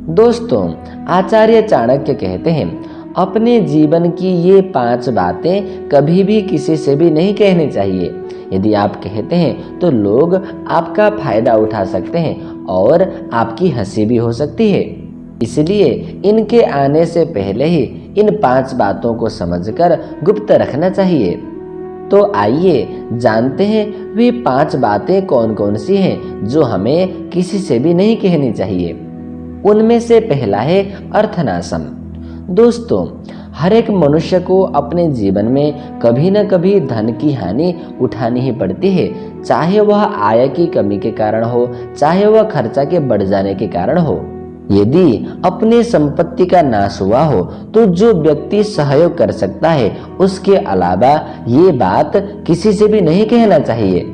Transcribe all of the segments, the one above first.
दोस्तों, आचार्य चाणक्य कहते हैं, अपने जीवन की ये 5 बातें कभी भी किसी से भी नहीं कहनी चाहिए। यदि आप कहते हैं तो लोग आपका फायदा उठा सकते हैं और आपकी हंसी भी हो सकती है। इसलिए इनके आने से पहले ही इन 5 बातों को समझकर गुप्त रखना चाहिए। तो आइए जानते हैं वे 5 बातें कौन कौन सी हैं जो हमें किसी से भी नहीं कहनी चाहिए। उनमें से पहला है अर्थनाशम। दोस्तों, हर एक मनुष्य को अपने जीवन में कभी न कभी धन की हानि उठानी ही पड़ती है, चाहे वह आय की कमी के कारण हो, चाहे वह खर्चा के बढ़ जाने के कारण हो। यदि अपनी संपत्ति का नाश हुआ हो तो जो व्यक्ति सहयोग कर सकता है, उसके अलावा ये बात किसी से भी नहीं कहना चाहिए।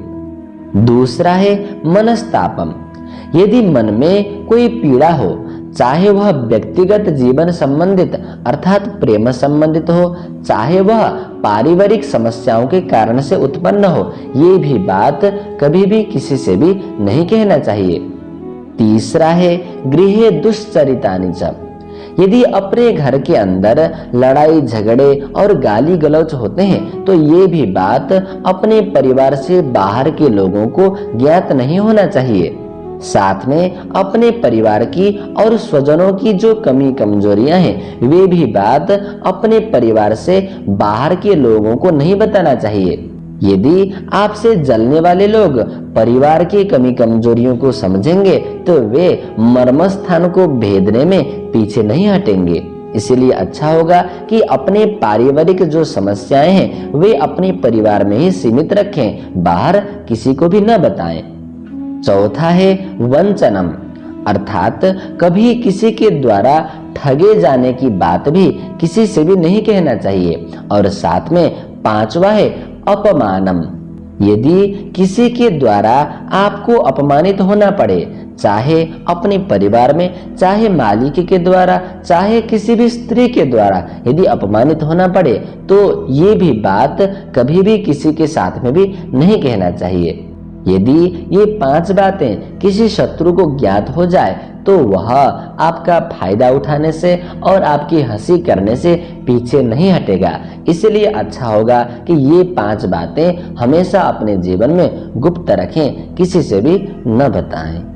दूसरा है मनस्तापम। यदि मन में कोई पीड़ा हो, चाहे वह व्यक्तिगत जीवन संबंधित अर्थात प्रेम संबंधित हो, चाहे वह पारिवारिक समस्याओं के कारण से उत्पन्न हो, ये भी बात कभी भी किसी से भी नहीं कहना चाहिए। तीसरा है गृहे दुश्चरितानि च। यदि अपने घर के अंदर लड़ाई झगड़े और गाली गलौज होते हैं तो ये भी बात अपने परिवार से बाहर के लोगों को ज्ञात नहीं होना चाहिए। साथ में अपने परिवार की और स्वजनों की जो कमी कमजोरियां हैं, वे भी बात अपने परिवार से बाहर के लोगों को नहीं बताना चाहिए। यदि आपसे जलने वाले लोग परिवार की कमी कमजोरियों को समझेंगे तो वे मर्मस्थान को भेदने में पीछे नहीं हटेंगे। इसलिए अच्छा होगा कि अपने पारिवारिक जो समस्याएं हैं वे अपने परिवार में ही सीमित रखें, बाहर किसी को भी न बताएं। चौथा है वंचनम, अर्थात कभी किसी के द्वारा ठगे जाने की बात भी किसी से भी नहीं कहना चाहिए। और साथ में 5वां है अपमानम। यदि किसी के द्वारा आपको अपमानित होना पड़े, चाहे अपने परिवार में, चाहे मालिक के द्वारा, चाहे किसी भी स्त्री के द्वारा यदि अपमानित होना पड़े, तो ये भी बात कभी भी किसी के साथ में भी नहीं कहना चाहिए। यदि ये 5 बातें किसी शत्रु को ज्ञात हो जाए तो वह आपका फायदा उठाने से और आपकी हंसी करने से पीछे नहीं हटेगा। इसलिए अच्छा होगा कि ये 5 बातें हमेशा अपने जीवन में गुप्त रखें, किसी से भी न बताएं।